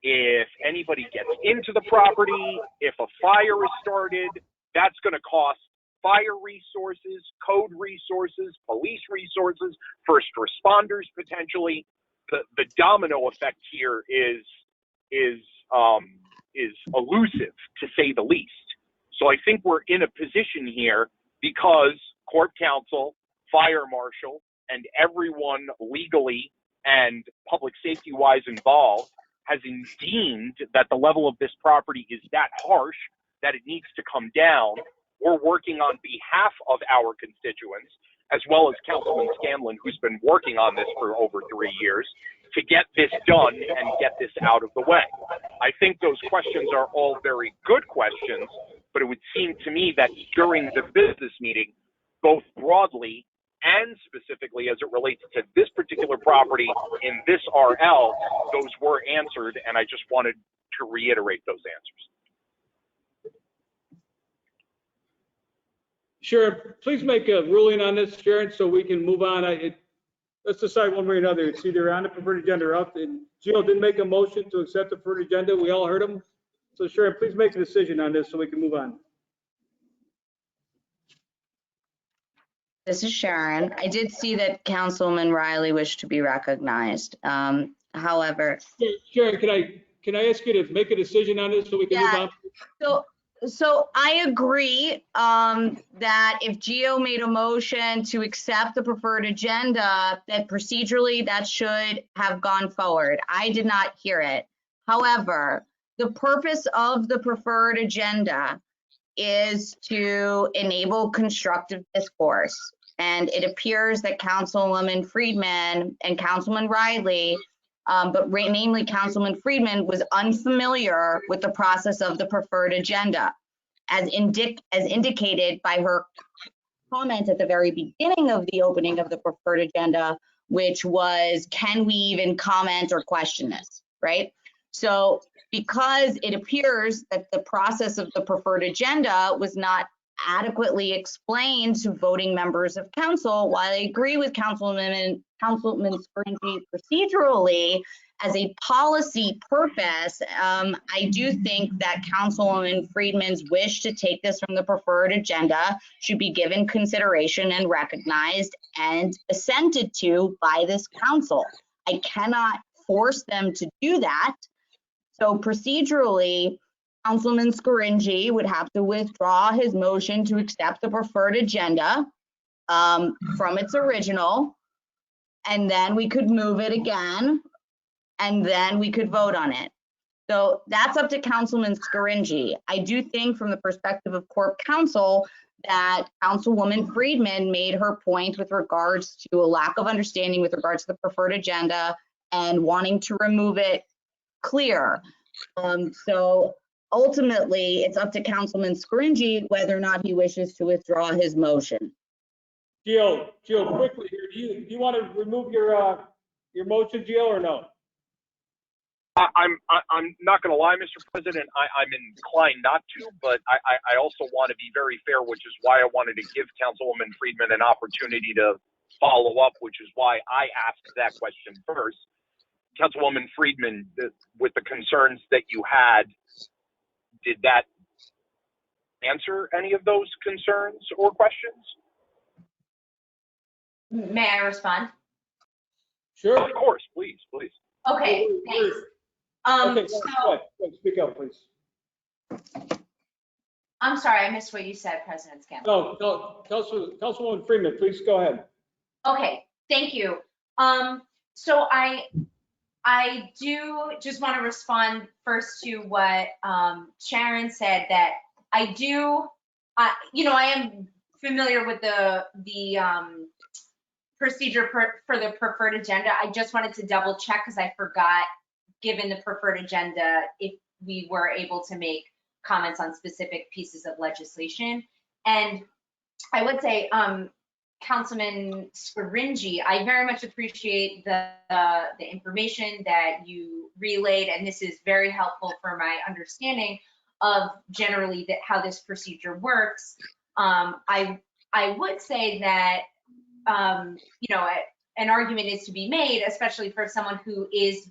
if anybody gets into the property, if a fire is started, that's going to cost fire resources, code resources, police resources, first responders potentially. The domino effect here is elusive, to say the least. So I think we're in a position here because Corp Counsel, Fire Marshal, and everyone legally and public safety wise involved has deemed that the level of this property is that harsh that it needs to come down. We're working on behalf of our constituents, as well as Councilman Scanlon, who's been working on this for over 3 years, to get this done and get this out of the way. I think those questions are all very good questions, but it would seem to me that during the business meeting, both broadly and specifically as it relates to this particular property in this RL, those were answered, and I just wanted to reiterate those answers. Sharon, please make a ruling on this, Sharon, so we can move on. Let's decide one way or another. It's either on the preferred agenda or up. And Gio did make a motion to accept the preferred agenda. We all heard him. So Sharon, please make a decision on this so we can move on. This is Sharon. I did see that Councilman Riley wished to be recognized. However, Sharon, can I ask you to make a decision on this so we can move on? so So I agree that if Gio made a motion to accept the preferred agenda, that procedurally that should have gone forward. I did not hear it. However, the purpose of the preferred agenda is to enable constructive discourse. And it appears that Councilwoman Friedman and Councilman Riley, namely Councilman Friedman, was unfamiliar with the process of the preferred agenda, as indicated by her comment at the very beginning of the opening of the preferred agenda, which was, can we even comment or question this, right? So because it appears that the process of the preferred agenda was not adequately explained to voting members of council, while I agree with Councilman Scaringi procedurally, as a policy purpose, I do think that Councilwoman Friedman's wish to take this from the preferred agenda should be given consideration and recognized and assented to by this council. I cannot force them to do that. So procedurally, Councilman Scaringi would have to withdraw his motion to accept the preferred agenda from its original, and then we could move it again, and then we could vote on it. So that's up to Councilman Scaringi. I do think from the perspective of Corp Council that Councilwoman Friedman made her point with regards to a lack of understanding with regards to the preferred agenda and wanting to remove it clear. So ultimately, it's up to Councilman Scaringi whether or not he wishes to withdraw his motion. Gio, quickly here, do you want to remove your motion, Gio, or no? I'm not going to lie, Mr. President. I'm inclined not to, but I also want to be very fair, which is why I wanted to give Councilwoman Friedman an opportunity to follow up, which is why I asked that question first. Councilwoman Friedman, with the concerns that you had, did that answer any of those concerns or questions? May I respond? Sure. Of course, please. Okay, thanks. Okay, So go ahead. Speak up, please. I'm sorry, I missed what you said, President Scanlon. No, Councilwoman Freeman, please go ahead. Okay, thank you. So I do just want to respond first to what Sharon said, that I am familiar with the procedure for the preferred agenda. I just wanted to double check because I forgot, given the preferred agenda, if we were able to make comments on specific pieces of legislation. And I would say, Councilman Scaringi, I very much appreciate the information that you relayed, and this is very helpful for my understanding of generally how this procedure works. I would say that an argument is to be made, especially for someone who is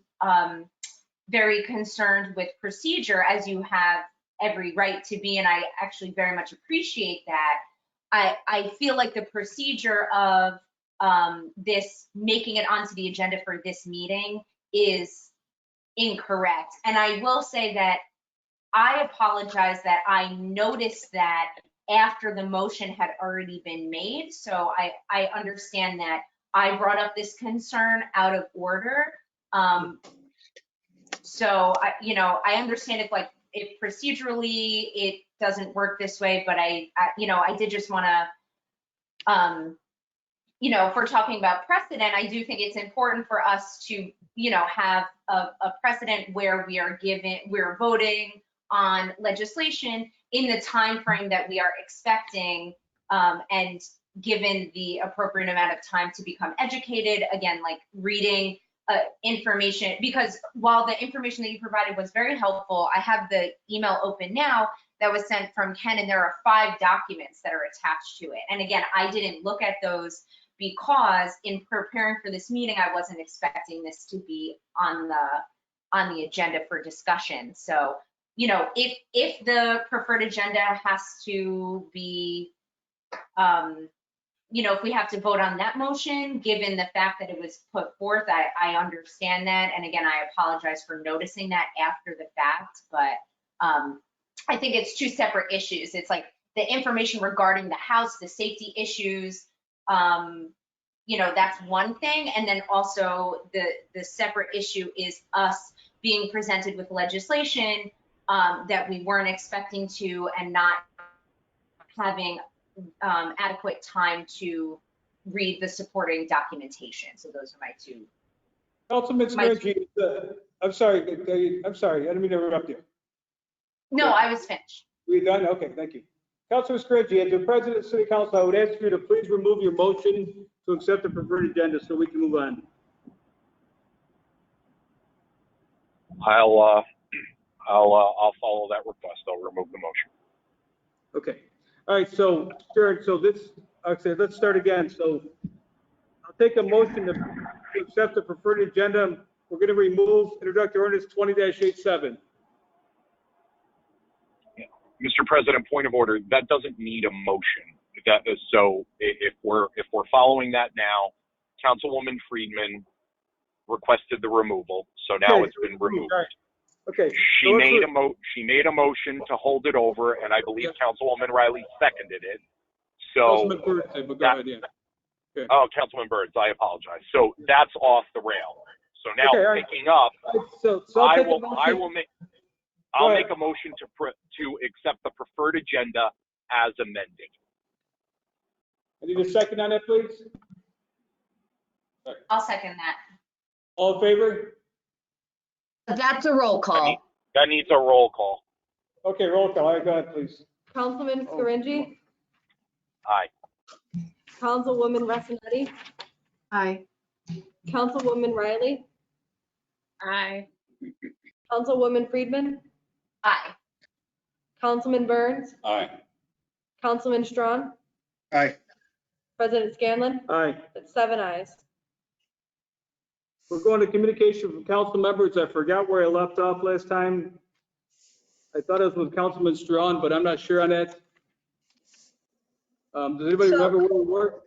very concerned with procedure, as you have every right to be, and I actually very much appreciate that. I feel like the procedure of this making it onto the agenda for this meeting is incorrect. And I will say that I apologize that I noticed that after the motion had already been made. So I understand that I brought up this concern out of order. So I understand if procedurally it doesn't work this way, but I did just want to, if we're talking about precedent, I do think it's important for us to, have a precedent where we're voting on legislation in the time frame that we are expecting, and given the appropriate amount of time to become educated, again, like reading information, because while the information that you provided was very helpful, I have the email open now that was sent from Ken, and there are 5 documents that are attached to it. And again, I didn't look at those because in preparing for this meeting, I wasn't expecting this to be on the agenda for discussion. So, if the preferred agenda has to be, if we have to vote on that motion, given the fact that it was put forth, I understand that. And again, I apologize for noticing that after the fact, but I think it's two separate issues. It's like the information regarding the house, the safety issues, that's one thing. And then also the separate issue is us being presented with legislation that we weren't expecting to, and not having adequate time to read the supporting documentation. So those are my two. Councilman Scargi, I'm sorry, I didn't mean to interrupt you. No, I was finished. We done? Okay, thank you. Councilman Scargi, as the President of the City Council, I would ask you to please remove your motion to accept the preferred agenda so we can move on. I'll follow that request. I'll remove the motion. Okay. All right, so, Sharon, let's start again. So I'll take a motion to accept the preferred agenda. We're going to remove introductory ordinance 20-87. Mr. President, point of order, that doesn't need a motion. So if we're following that now, Councilwoman Friedman requested the removal, so now it's been removed. Right. Okay. She made a motion to hold it over, and I believe Councilwoman Riley seconded it. So Councilman Burns, but go ahead, yeah. Okay. Oh, Councilman Burns, I apologize. So that's off the rail. So now picking up, I'll make a motion to accept the preferred agenda as amended. I need a second on that, please. I'll second that. All in favor? That's a roll call. That needs a roll call. Okay, roll call. All right, go ahead, please. Councilman Scaringi, Aye. Councilwoman Ressinetti, Aye. Councilwoman Riley, Aye. Councilwoman Friedman, Aye. Councilman Burns, Aye. Councilman Strawn, Aye. President Scanlon. Aye. That's 7 ayes. We're going to communication from council members. I forgot where I left off last time. I thought it was with Councilman Strawn, but I'm not sure on that. Does anybody remember where we were?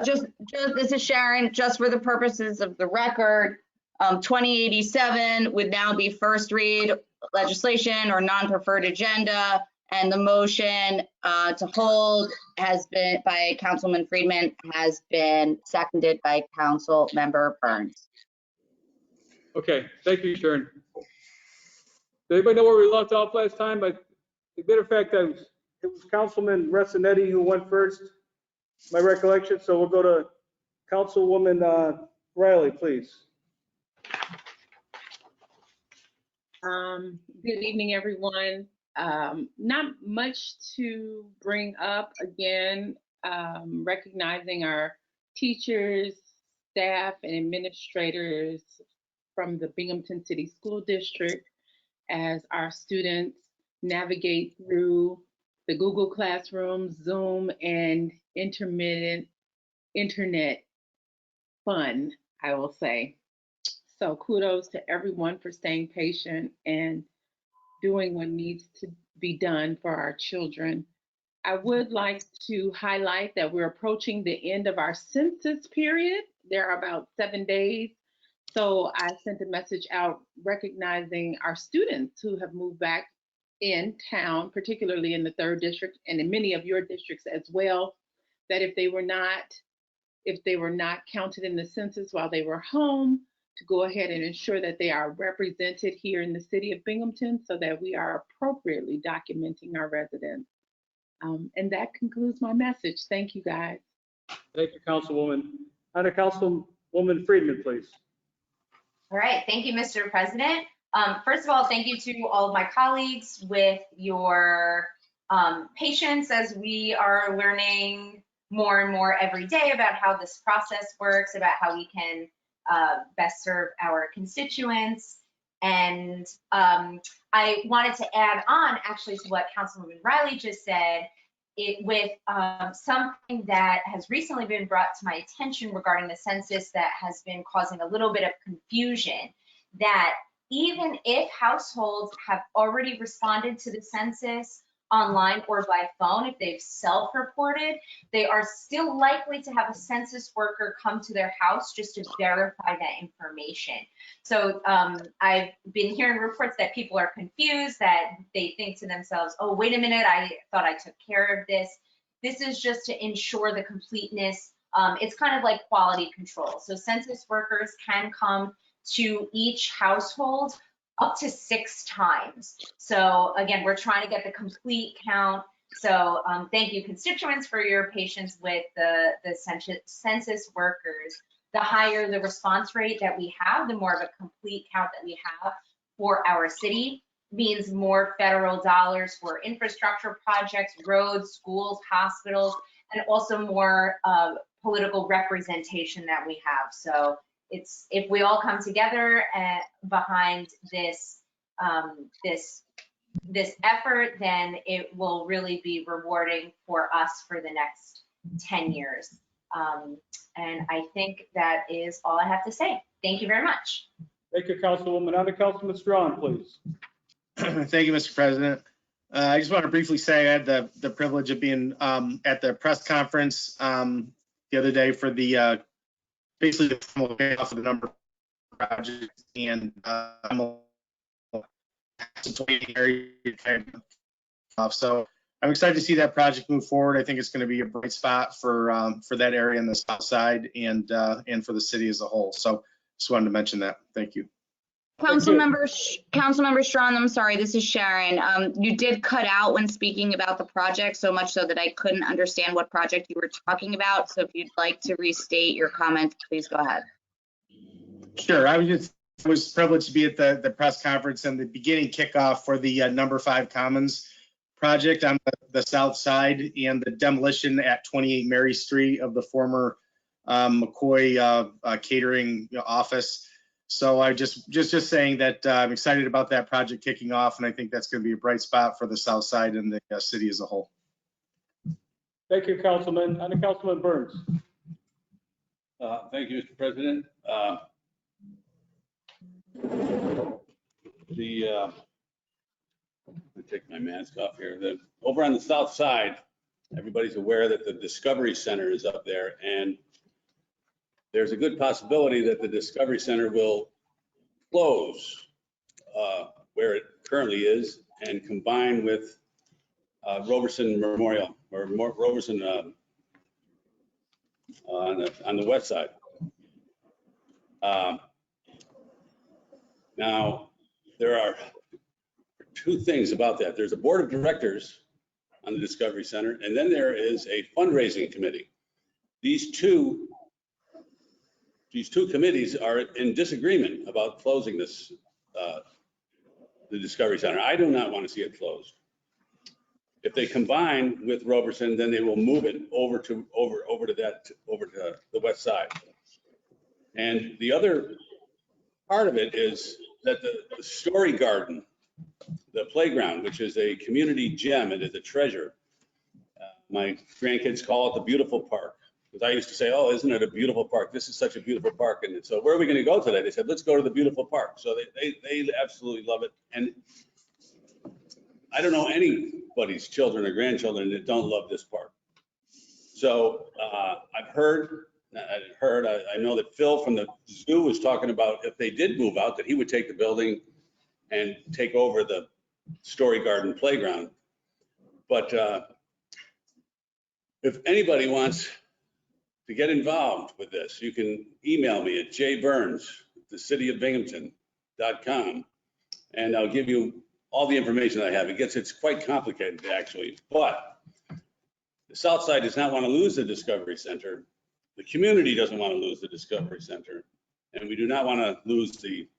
Just this is Sharon, just for the purposes of the record, 2087 would now be first read legislation or non-preferred agenda, and the motion to hold has been by Councilman Friedman, has been seconded by Council Member Burns. Okay, thank you, Sharon. Does anybody know where we left off last time? But as a matter of fact, it was Councilman Ressinetti who went first, my recollection. So we'll go to Councilwoman Riley, please. Good evening, everyone. Not much to bring up. Again, recognizing our teachers, staff, and administrators from the Binghamton City School District as our students navigate through the Google Classroom, Zoom, and intermittent internet fun, I will say. So kudos to everyone for staying patient and doing what needs to be done for our children. I would like to highlight that we're approaching the end of our census period. There are about 7 days. So I sent a message out recognizing our students who have moved back in town, particularly in the 3rd district and in many of your districts as well, that if they were not counted in the census while they were home, to go ahead and ensure that they are represented here in the city of Binghamton so that we are appropriately documenting our residents. And that concludes my message. Thank you, guys. Thank you, Councilwoman. On to Councilwoman Friedman, please. All right, thank you, Mr. President. First of all, thank you to all of my colleagues with your patience as we are learning more and more every day about how this process works, about how we can best serve our constituents. And I wanted to add on actually to what Councilwoman Riley just said, with something that has recently been brought to my attention regarding the census that has been causing a little bit of confusion, that even if households have already responded to the census, online or by phone, if they've self-reported, they are still likely to have a census worker come to their house just to verify that information. So I've been hearing reports that people are confused, that they think to themselves, oh, wait a minute, I thought I took care of this. This is just to ensure the completeness. It's kind of like quality control. So census workers can come to each household up to 6 times. So again, we're trying to get the complete count. So thank you, constituents, for your patience with the census workers. The higher the response rate that we have, the more of a complete count that we have for our city, means more federal dollars for infrastructure projects, roads, schools, hospitals, and also more political representation that we have. So it's, if we all come together behind this this effort, then it will really be rewarding for us for the next 10 years. And I think that is all I have to say. Thank you very much. Thank you, Councilwoman. Now to Councilman Strawn, please. Thank you, Mr. President. I just want to briefly say I had the privilege of being at the press conference the other day for the basically the formal payoff of the number of projects, and so I'm excited to see that project move forward. I think it's going to be a bright spot for that area on the south side and for the city as a whole. So just wanted to mention that. Thank you. Councilmember Strawn, I'm sorry, this is Sharon. You did cut out when speaking about the project, so much so that I couldn't understand what project you were talking about. So if you'd like to restate your comment, please go ahead. Sure. I was privileged to be at the press conference and the beginning kickoff for the number 5 Commons project on the south side and the demolition at 28 Mary Street of the former McCoy catering office. So I just saying that I'm excited about that project kicking off, and I think that's going to be a bright spot for the south side and the city as a whole. Thank you, Councilman. And Councilman Burns. Thank you, Mr. President. Let me take my mask off here. Over on the south side, everybody's aware that the Discovery Center is up there, and there's a good possibility that the Discovery Center will close where it currently is and combine with Roberson Memorial, or Roberson on the west side. Now, there are 2 things about that. There's a board of directors on the Discovery Center, and then there is a fundraising committee. These two committees are in disagreement about closing this, the Discovery Center. I do not want to see it closed. If they combine with Roberson, then they will move it over to the west side. And the other part of it is that the Story Garden, the playground, which is a community gem, it is a treasure. My grandkids call it the beautiful park. Because I used to say, oh, isn't it a beautiful park? This is such a beautiful park. And so where are we going to go today? They said, let's go to the beautiful park. So they absolutely love it. And I don't know anybody's children or grandchildren that don't love this park. So I know that Phil from the zoo was talking about if they did move out, that he would take the building and take over the Story Garden playground. But if anybody wants to get involved with this, you can email me at jburns@thecityofbinghamton.com, and I'll give you all the information that I have. It's quite complicated, actually, but the South Side does not want to lose the Discovery Center. The community doesn't want to lose the Discovery Center, and we do not want to lose the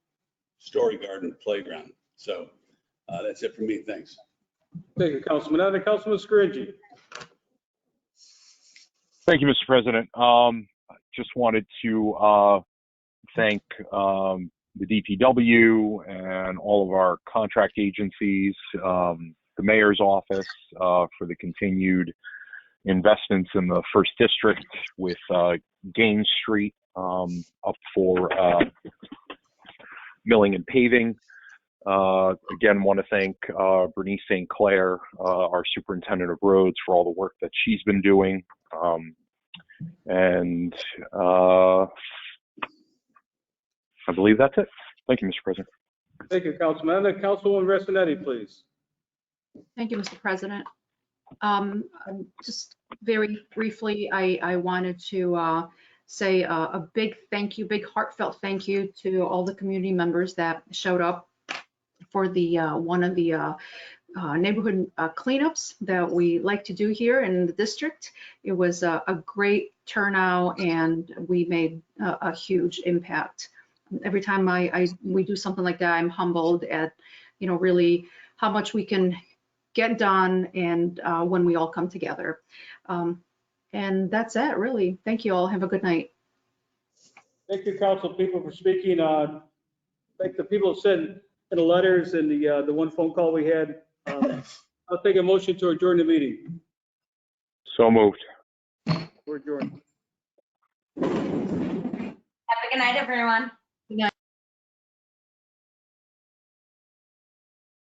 Story Garden playground. So that's it for me. Thanks. Thank you, Councilman. Now to Councilman Scaringi. Thank you, Mr. President. Just wanted to thank the DPW and all of our contract agencies, the mayor's office for the continued investments in the first district with Gaines Street up for milling and paving. Again, want to thank Bernice St. Clair, our superintendent of roads, for all the work that she's been doing. And I believe that's it. Thank you, Mr. President. Thank you, Councilman. Councilwoman Restinetti, please. Thank you, Mr. President. Just very briefly, I wanted to say a big thank you, big heartfelt thank you to all the community members that showed up for the one of the neighborhood cleanups that we like to do here in the district. It was a great turnout, and we made a huge impact. Every time we do something like that, I'm humbled at, really how much we can get done, and when we all come together. And that's it, really. Thank you all. Have a good night. Thank you, council people, for speaking. Thank the people who sent in the letters and the one phone call we had. I'll take a motion to adjourn the meeting. So moved. We're adjourned. Have a good night, everyone. Good night.